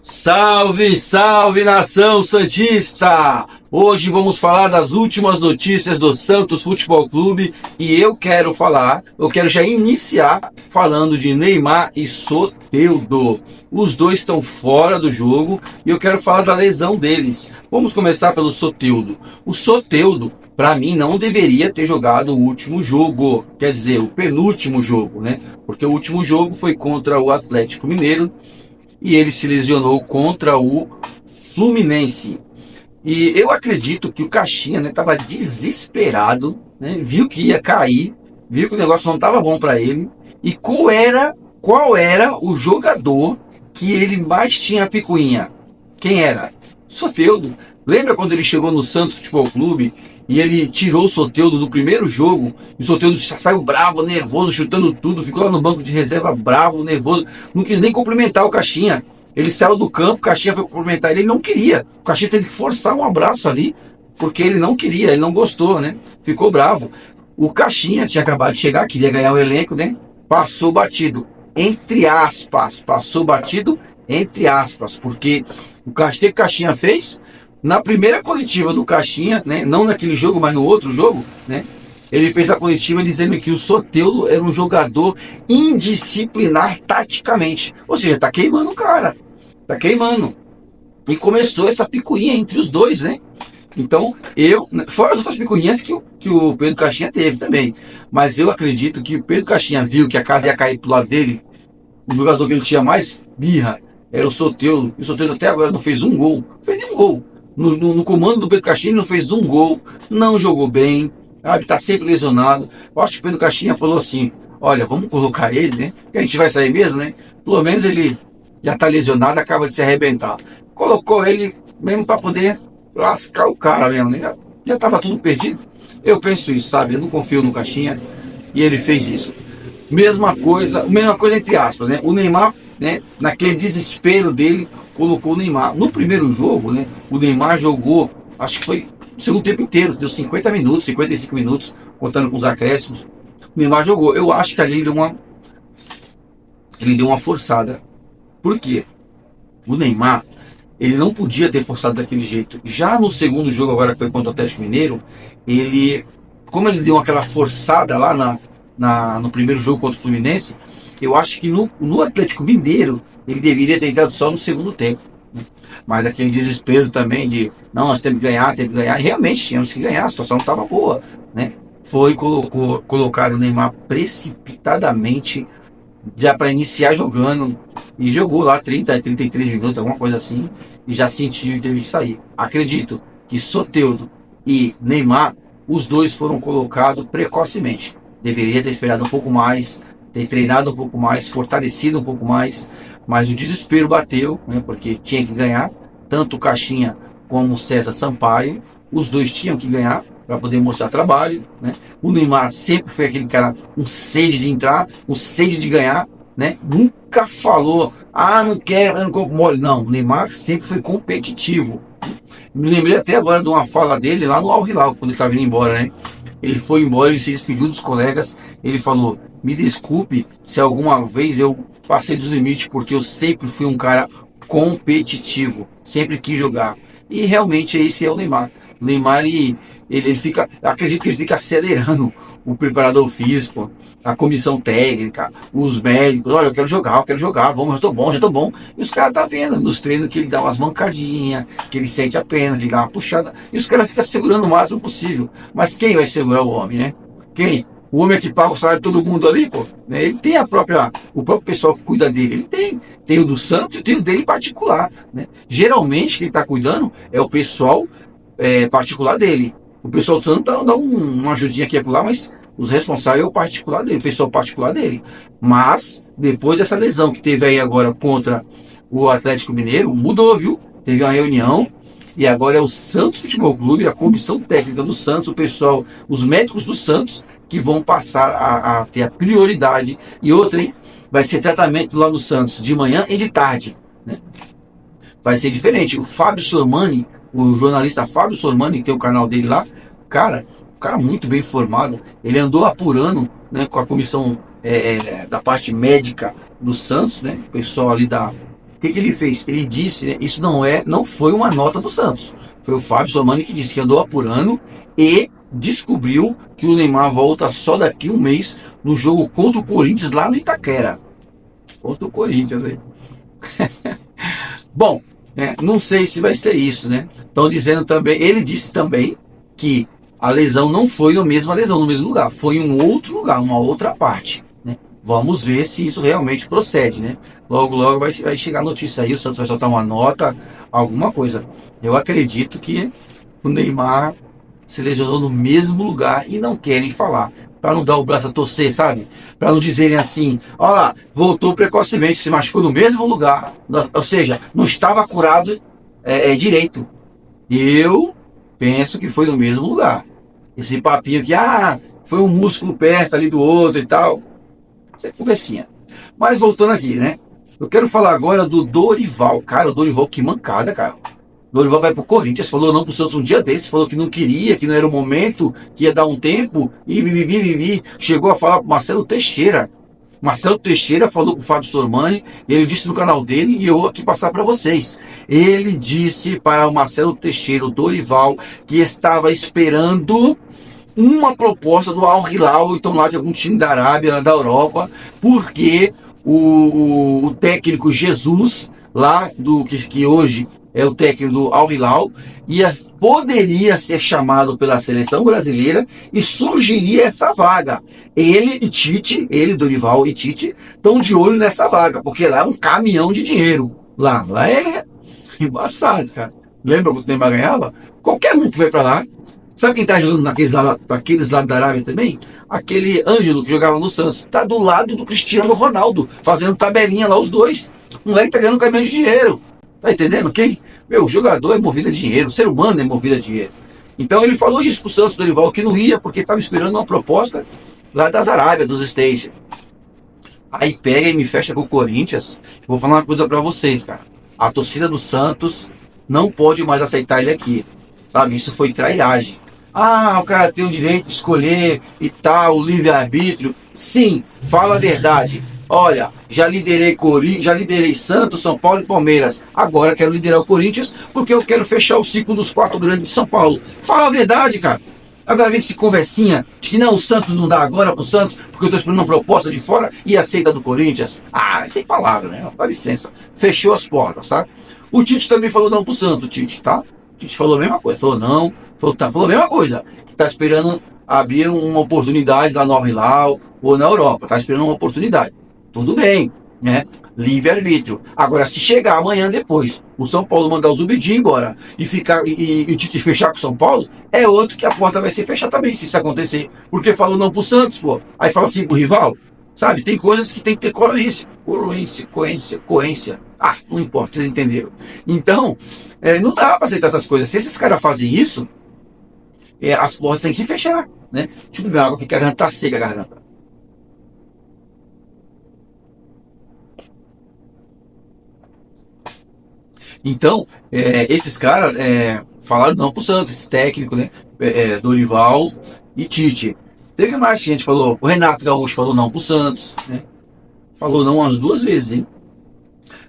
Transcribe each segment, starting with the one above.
Salve, salve nação santista! Hoje vamos falar das últimas notícias do Santos Futebol Clube e eu quero já iniciar falando de Neymar e Soteldo. Os dois estão fora do jogo e eu quero falar da lesão deles. Vamos começar pelo Soteldo. O Soteldo, para mim, não deveria ter jogado o último jogo, quer dizer, o penúltimo jogo, né? Porque o último jogo foi contra o Atlético Mineiro e ele se lesionou contra o Fluminense. E eu acredito que o Caixinha estava desesperado, né? Viu que ia cair, viu que o negócio não estava bom para ele. E qual era o jogador que ele mais tinha picuinha? Quem era? Soteldo. Lembra quando ele chegou no Santos Futebol Clube e ele tirou o Soteldo do primeiro jogo? E o Soteldo saiu bravo, nervoso, chutando tudo, ficou lá no banco de reserva bravo, nervoso, não quis nem cumprimentar o Caixinha. Ele saiu do campo, o Caixinha foi cumprimentar ele não queria. O Caixinha teve que forçar um abraço ali, porque ele não queria, ele não gostou, né? Ficou bravo. O Caixinha tinha acabado de chegar, queria ganhar o elenco, né? Passou batido, entre aspas, porque o que o Caixinha fez? Na primeira coletiva do Caixinha, né? Não naquele jogo, mas no outro jogo, né? Ele fez a coletiva dizendo que o Soteldo era um jogador indisciplinar taticamente. Ou seja, tá queimando o cara. Tá queimando. E começou essa picuinha entre os dois, né? Então, fora as outras picuinhas que o Pedro Caixinha teve também. Mas eu acredito que o Pedro Caixinha viu que a casa ia cair pro lado dele. O jogador que ele tinha mais birra era o Soteldo. E o Soteldo até agora não fez um gol. Não fez nenhum gol. No comando do Pedro Caixinha ele não fez um gol. Não jogou bem. Tá sempre lesionado. Eu acho que o Pedro Caixinha falou assim: olha, vamos colocar ele, né? Que a gente vai sair mesmo, né? Pelo menos ele já tá lesionado, acaba de se arrebentar. Colocou ele mesmo para poder lascar o cara mesmo, né? Já tava tudo perdido. Eu penso isso, sabe? Eu não confio no Caixinha e ele fez isso. Mesma coisa entre aspas, né? O Neymar, né? Naquele desespero dele, colocou o Neymar. No primeiro jogo, né? O Neymar jogou, acho que foi o segundo tempo inteiro, deu 50 minutos, 55 minutos, contando com os acréscimos. O Neymar jogou. Eu acho que ali ele deu uma forçada. Por quê? O Neymar, ele não podia ter forçado daquele jeito. Já no segundo jogo, agora que foi contra o Atlético Mineiro, como ele deu aquela forçada lá no primeiro jogo contra o Fluminense, eu acho que no Atlético Mineiro, ele deveria ter entrado só no segundo tempo. Mas aquele desespero também de, não, nós temos que ganhar, e realmente tínhamos que ganhar, a situação não estava boa, né? Colocar o Neymar precipitadamente, já para iniciar jogando, e jogou lá 33 minutos, alguma coisa assim, e já sentiu que teve que sair. Acredito que Soteldo e Neymar, os dois foram colocados precocemente. Deveria ter esperado um pouco mais, ter treinado um pouco mais, fortalecido um pouco mais, mas o desespero bateu, né, porque tinha que ganhar, tanto o Caixinha como o César Sampaio, os dois tinham que ganhar para poder mostrar trabalho, né? O Neymar sempre foi aquele cara, um sede de entrar, um sede de ganhar, né? Nunca falou, não quero, eu não corpo mole. Não, o Neymar sempre foi competitivo. Me lembrei até agora de uma fala dele lá no Al Hilal, quando ele estava indo embora, né? Ele foi embora, ele se despediu dos colegas, ele falou: me desculpe se alguma vez eu passei dos limites, porque eu sempre fui um cara competitivo, sempre quis jogar. E realmente esse é o Neymar. O Neymar, ele fica, acredito que ele fica acelerando o preparador físico, a comissão técnica, os médicos. Olha, eu quero jogar, vamos, já tô bom. E os caras tá vendo nos treinos que ele dá umas mancadinhas, que ele sente a pena, de dar uma puxada. E os caras ficam segurando o máximo possível. Mas quem vai segurar o homem, né? Quem? O homem é que paga o salário de todo mundo ali, pô. Né? Ele tem o próprio pessoal que cuida dele. Ele tem o do Santos e tem o dele particular. Né? Geralmente quem está cuidando é o pessoal particular dele. O pessoal do Santos dá uma ajudinha aqui e acolá, mas os responsáveis é o particular dele, o pessoal particular dele. Mas, depois dessa lesão que teve aí agora contra o Atlético Mineiro, mudou, viu? Teve uma reunião e agora é o Santos Futebol Clube, a comissão técnica do Santos, o pessoal, os médicos do Santos, que vão passar a ter a prioridade. E outra, hein? Vai ser tratamento lá no Santos de manhã e de tarde, né? Vai ser diferente. O Fábio Sormani, o jornalista Fábio Sormani, que tem o canal dele lá, um cara muito bem formado, ele andou apurando, né, com a comissão da parte médica do Santos, né, o pessoal ali que ele fez? Ele disse, né, isso não foi uma nota do Santos. Foi o Fábio Sormani que disse que andou apurando e descobriu que o Neymar volta só daqui um mês no jogo contra o Corinthians lá no Itaquera. Contra o Corinthians aí. Bom, não sei se vai ser isso, né? Estão dizendo também, ele disse também que a lesão não foi a mesma lesão, no mesmo lugar, foi em um outro lugar, uma outra parte, né? Vamos ver se isso realmente procede, né? Logo, logo vai chegar a notícia aí, o Santos vai soltar uma nota, alguma coisa. Eu acredito que o Neymar se lesionou no mesmo lugar e não querem falar, para não dar o braço a torcer, sabe? Para não dizerem assim, olha lá, voltou precocemente, se machucou no mesmo lugar, ou seja, não estava curado direito. Eu penso que foi no mesmo lugar. Esse papinho que, foi um músculo perto ali do outro e tal, isso é conversinha. Mas voltando aqui, né? Eu quero falar agora do Dorival. Cara, o Dorival, que mancada, cara. O Dorival vai pro Corinthians, falou não pro Santos um dia desse, falou que não queria, que não era o momento, que ia dar um tempo, e chegou a falar pro Marcelo Teixeira. Marcelo Teixeira falou pro Fábio Sormani, ele disse no canal dele, e eu vou aqui passar para vocês. Ele disse para o Marcelo Teixeira, o Dorival, que estava esperando uma proposta do Al Hilal, então lá de algum time da Arábia, da Europa, porque o técnico Jesus, lá do que hoje é o técnico do Al Hilal, poderia ser chamado pela seleção brasileira e surgiria essa vaga. Ele e Tite, Dorival e Tite, estão de olho nessa vaga, porque lá é um caminhão de dinheiro. Lá é embaçado, cara. Lembra quanto o Neymar ganhava? Qualquer um que vai para lá. Sabe quem tá jogando naqueles lados da Arábia também? Aquele Ângelo que jogava no Santos. Tá do lado do Cristiano Ronaldo, fazendo tabelinha lá os dois. O moleque tá ganhando um caminhão de dinheiro. Tá entendendo? Quem? Meu, o jogador é movido a dinheiro, o ser humano é movido a dinheiro. Então ele falou isso pro Santos Dorival, que não ia, porque estava esperando uma proposta lá das Arábias, dos Stage. Aí pega e me fecha com o Corinthians. Eu vou falar uma coisa pra vocês, cara. A torcida do Santos não pode mais aceitar ele aqui. Sabe? Isso foi trairagem. O cara tem o direito de escolher e tal, o livre-arbítrio. Sim, fala a verdade. Olha, já liderei Santos, São Paulo e Palmeiras. Agora quero liderar o Corinthians porque eu quero fechar o ciclo dos 4 grandes de São Paulo. Fala a verdade, cara. Agora vem esse conversinha de que não, o Santos não dá agora pro Santos porque eu tô esperando uma proposta de fora e aceita do Corinthians. Sem palavra, né? Dá licença. Fechou as portas, tá? O Tite também falou não pro Santos, o Tite, tá? O Tite falou a mesma coisa. Falou não, falou a mesma coisa. Que tá esperando abrir uma oportunidade lá no Al Hilal ou na Europa. Tá esperando uma oportunidade. Tudo bem, né? Livre-arbítrio. Agora, se chegar amanhã depois, o São Paulo mandar o Zubidi embora e o Tite fechar com o São Paulo, é outro que a porta vai ser fechada também, se isso acontecer. Porque falou não pro Santos, pô. Aí fala assim pro rival. Sabe? Tem coisas que tem que ter coerência. Coerência. Não importa, vocês entenderam. Então, não dá pra aceitar essas coisas. Se esses caras fazem isso, as portas têm que se fechar, né? Deixa eu beber água aqui, que a garganta tá seca, a garganta. Então, esses caras falaram não pro Santos, esse técnico, né? Dorival e Tite. Teve mais que a gente falou, o Renato Gaúcho falou não pro Santos, né? Falou não umas 2 vezes, hein?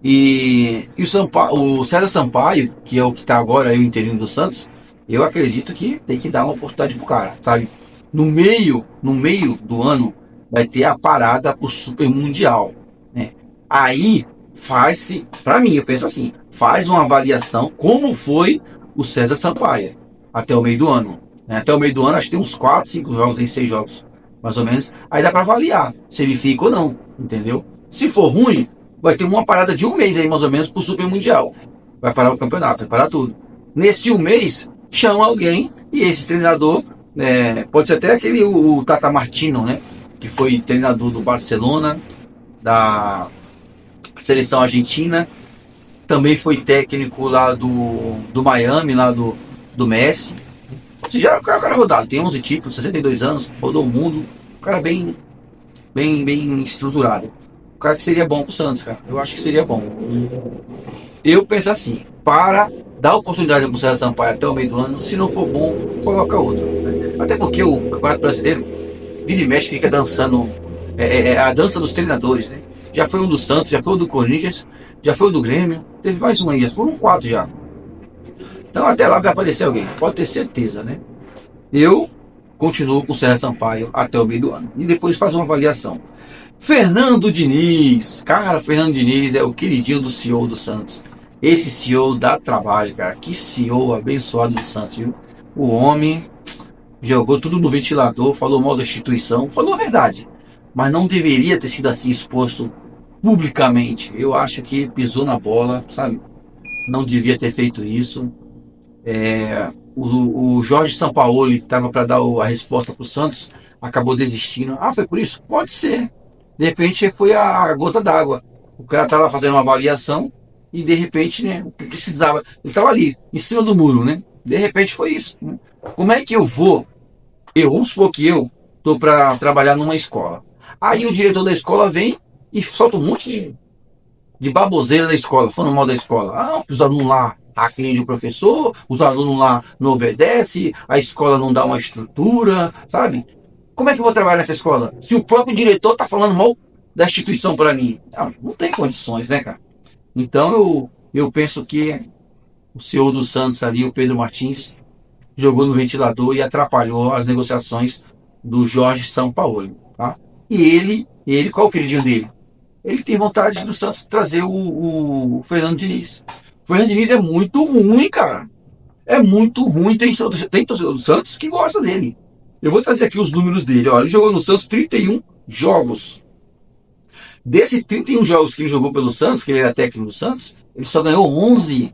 E o César Sampaio, que é o que tá agora aí o interino do Santos, eu acredito que tem que dar uma oportunidade pro cara, sabe? No meio do ano vai ter a parada pro Super Mundial, né? Aí faz-se, pra mim, eu penso assim, faz uma avaliação como foi o César Sampaio até o meio do ano, né? Até o meio do ano acho que tem uns 4, 5 jogos, tem 6 jogos, mais ou menos. Aí dá pra avaliar se ele fica ou não, entendeu? Se for ruim, vai ter uma parada de 1 mês aí, mais ou menos, pro Super Mundial. Vai parar o campeonato, vai parar tudo. Nesse 1 mês, chama alguém e esse treinador, pode ser até o Tata Martino, né? Que foi treinador do Barcelona, da seleção argentina, também foi técnico lá do Miami, lá do Messi. Já é um cara rodado, tem 11 títulos, 62 anos, rodou o mundo, um cara bem estruturado. Um cara que seria bom pro Santos, cara. Eu acho que seria bom. Eu penso assim, para dar oportunidade pro César Sampaio até o meio do ano, se não for bom, coloca outro, né? Até porque o Campeonato Brasileiro, vira e mexe, fica dançando, a dança dos treinadores, né? Já foi um do Santos, já foi um do Corinthians, já foi um do Grêmio. Teve mais um aí, já foram 4 já. Então até lá vai aparecer alguém, pode ter certeza, né? Eu continuo com o César Sampaio até o meio do ano. E depois faz uma avaliação. Fernando Diniz. Cara, Fernando Diniz é o queridinho do CEO do Santos. Esse CEO dá trabalho, cara. Que CEO abençoado do Santos, viu? O homem jogou tudo no ventilador, falou mal da instituição, falou a verdade. Mas não deveria ter sido assim exposto publicamente. Eu acho que pisou na bola, sabe? Não devia ter feito isso. O Jorge Sampaoli, que estava para dar a resposta para o Santos, acabou desistindo. Ah, foi por isso? Pode ser. De repente foi a gota d'água. O cara estava fazendo uma avaliação e de repente, né, o que precisava, ele estava ali, em cima do muro, né? De repente foi isso. Como é que eu vou? Vamos supor que eu estou para trabalhar numa escola. Aí o diretor da escola vem e solta um monte de baboseira da escola, falando mal da escola. Ah, os alunos lá hackeam o professor, os alunos lá não obedecem, a escola não dá uma estrutura, sabe? Como é que eu vou trabalhar nessa escola? Se o próprio diretor está falando mal da instituição para mim. Ah, não tem condições, né, cara? Então eu penso que o CEO do Santos ali, o Pedro Martins, jogou no ventilador e atrapalhou as negociações do Jorge Sampaoli, tá? E ele, qual é o queridinho dele? Ele tem vontade do Santos trazer o Fernando Diniz. O Fernando Diniz é muito ruim, cara. É muito ruim. Tem torcedor do Santos que gosta dele. Eu vou trazer aqui os números dele. Ó, ele jogou no Santos 31 jogos. Desses 31 jogos que ele jogou pelo Santos, que ele era técnico do Santos, ele só ganhou 11.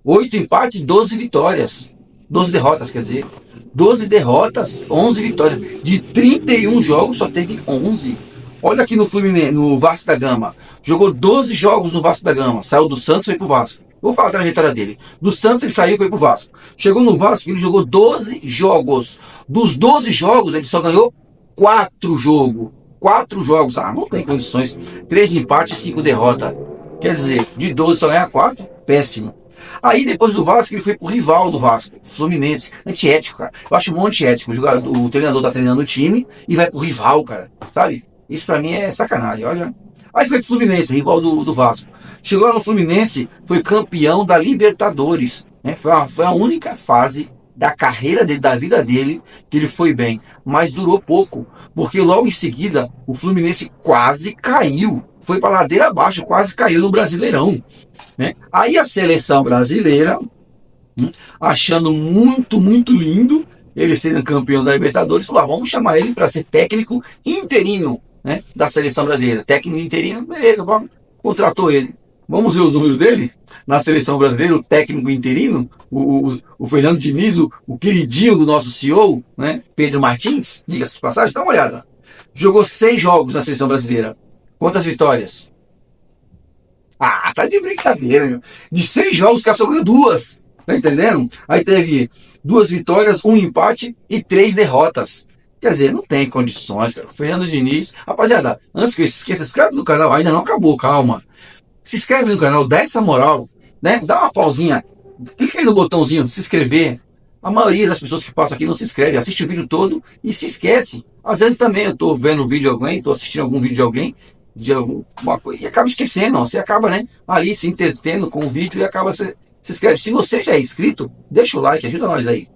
8 empates, 12 vitórias. 12 derrotas, quer dizer. 12 derrotas, 11 vitórias. De 31 jogos, só teve 11. Olha aqui no Fluminense, no Vasco da Gama. Jogou 12 jogos no Vasco da Gama. Saiu do Santos e foi pro Vasco. Vou falar a trajetória dele. Do Santos ele saiu e foi pro Vasco. Chegou no Vasco, ele jogou 12 jogos. Dos 12 jogos, ele só ganhou 4 jogos. 4 jogos. Ah, não tem condições. 3 empates e 5 derrotas. Quer dizer, de 12 só ganhar 4? Péssimo. Aí depois do Vasco, ele foi pro rival do Vasco, Fluminense. Antiético, cara. Eu acho muito antiético. O treinador tá treinando o time e vai pro rival, cara. Sabe? Isso pra mim é sacanagem, olha. Aí foi pro Fluminense, rival do Vasco. Chegou lá no Fluminense, foi campeão da Libertadores. Né? Foi a única fase da carreira dele, da vida dele, que ele foi bem. Mas durou pouco, porque logo em seguida o Fluminense quase caiu. Foi para ladeira abaixo, quase caiu no Brasileirão. Né? Aí a seleção brasileira, achando muito, muito lindo ele sendo campeão da Libertadores, falou: vamos chamar ele para ser técnico interino, né, da seleção brasileira. Técnico interino, beleza, vamos, contratou ele. Vamos ver os números dele na seleção brasileira, o técnico interino, o Fernando Diniz, o queridinho do nosso CEO, né, Pedro Martins, diga-se de passagem, dá uma olhada. Jogou 6 jogos na seleção brasileira. Quantas vitórias? Ah, tá de brincadeira, meu. De 6 jogos, o cara só ganhou 2. Tá entendendo? Aí teve 2 vitórias, 1 empate e 3 derrotas. Quer dizer, não tem condições, cara. Fernando Diniz. Rapaziada, antes que eu esqueça, se inscreve no canal. Ainda não acabou, calma. Se inscreve no canal, dá essa moral, né? Dá uma pausinha. Clica aí no botãozinho se inscrever. A maioria das pessoas que passam aqui não se inscreve, assiste o vídeo todo e se esquece. Às vezes também eu tô vendo um vídeo de alguém, tô assistindo algum vídeo de alguém, de alguma coisa, e acaba esquecendo, ó. Você acaba, né, ali se entretendo com o vídeo e acaba se inscreve. Se você já é inscrito, deixa o like, ajuda nós aí.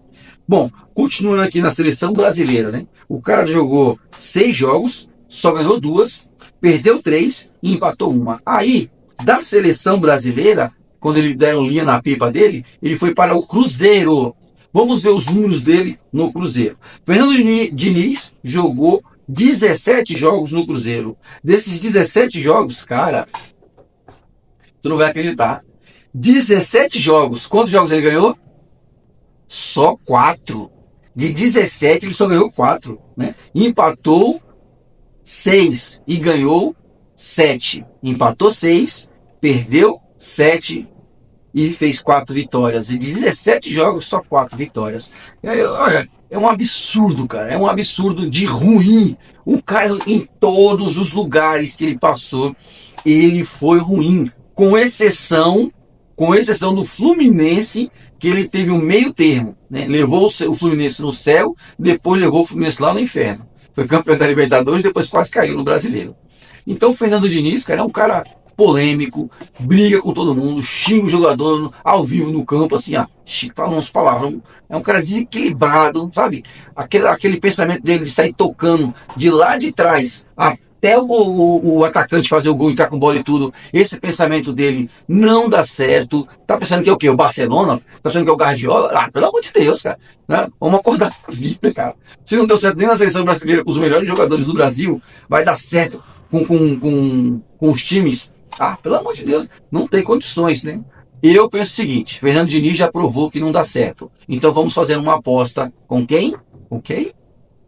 Bom, continuando aqui na seleção brasileira, né? O cara jogou 6 jogos, só ganhou 2, perdeu 3 e empatou 1. Aí, da seleção brasileira, quando ele deram linha na pipa dele, ele foi para o Cruzeiro. Vamos ver os números dele no Cruzeiro. Fernando Diniz jogou 17 jogos no Cruzeiro. Desses 17 jogos, cara, tu não vai acreditar. 17 jogos. Quantos jogos ele ganhou? Só 4. De 17 ele só ganhou 4. Né? Empatou 6 e ganhou 7. Empatou 6, perdeu 7 e fez 4 vitórias. De 17 jogos, só 4 vitórias. Olha, é um absurdo, cara. É um absurdo de ruim. O cara, em todos os lugares que ele passou, ele foi ruim. Com exceção do Fluminense, que ele teve um meio termo. Né? Levou o Fluminense no céu, depois levou o Fluminense lá no inferno. Foi campeão da Libertadores, depois quase caiu no Brasileiro. Então o Fernando Diniz, cara, é um cara polêmico, briga com todo mundo, xinga o jogador ao vivo no campo, assim, ó, fala umas palavras. É um cara desequilibrado, sabe? Aquele pensamento dele de sair tocando de lá de trás até o atacante fazer o gol, entrar com bola e tudo. Esse pensamento dele não dá certo. Tá pensando que é o quê? O Barcelona? Tá pensando que é o Guardiola? Ah, pelo amor de Deus, cara. Né? Vamos acordar pra vida, cara. Se não deu certo nem na seleção brasileira com os melhores jogadores do Brasil, vai dar certo com os times. Ah, pelo amor de Deus, não tem condições, né? Eu penso o seguinte: Fernando Diniz já provou que não dá certo. Então vamos fazer uma aposta com quem? Com quem?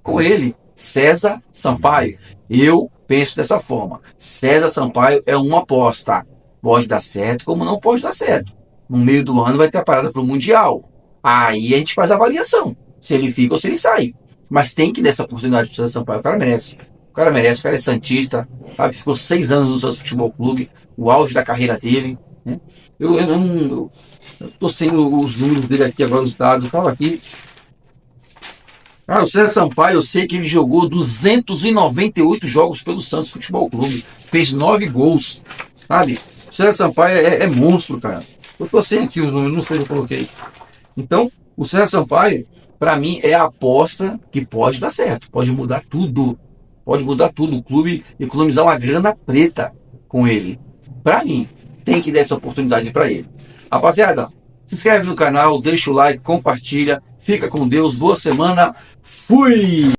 Com ele, César Sampaio. Eu penso dessa forma. César Sampaio é uma aposta. Pode dar certo, como não pode dar certo. No meio do ano vai ter a parada para o Mundial. Aí a gente faz a avaliação. Se ele fica ou se ele sai. Mas tem que dar essa oportunidade para o César Sampaio. O cara merece. O cara merece, o cara é santista, sabe? Ficou 6 anos no Santos Futebol Clube, o auge da carreira dele. Né? Eu tô sem os números dele aqui agora, os dados. Eu tava aqui. Cara, o César Sampaio, eu sei que ele jogou 298 jogos pelo Santos Futebol Clube. Fez 9 gols, sabe? O César Sampaio é monstro, cara. Eu tô sem aqui os números, não sei se eu coloquei. Então, o César Sampaio, para mim, é a aposta que pode dar certo. Pode mudar tudo. Pode mudar tudo. O clube economizar uma grana preta com ele. Para mim, tem que dar essa oportunidade para ele. Rapaziada, se inscreve no canal, deixa o like, compartilha. Fica com Deus. Boa semana. Fui!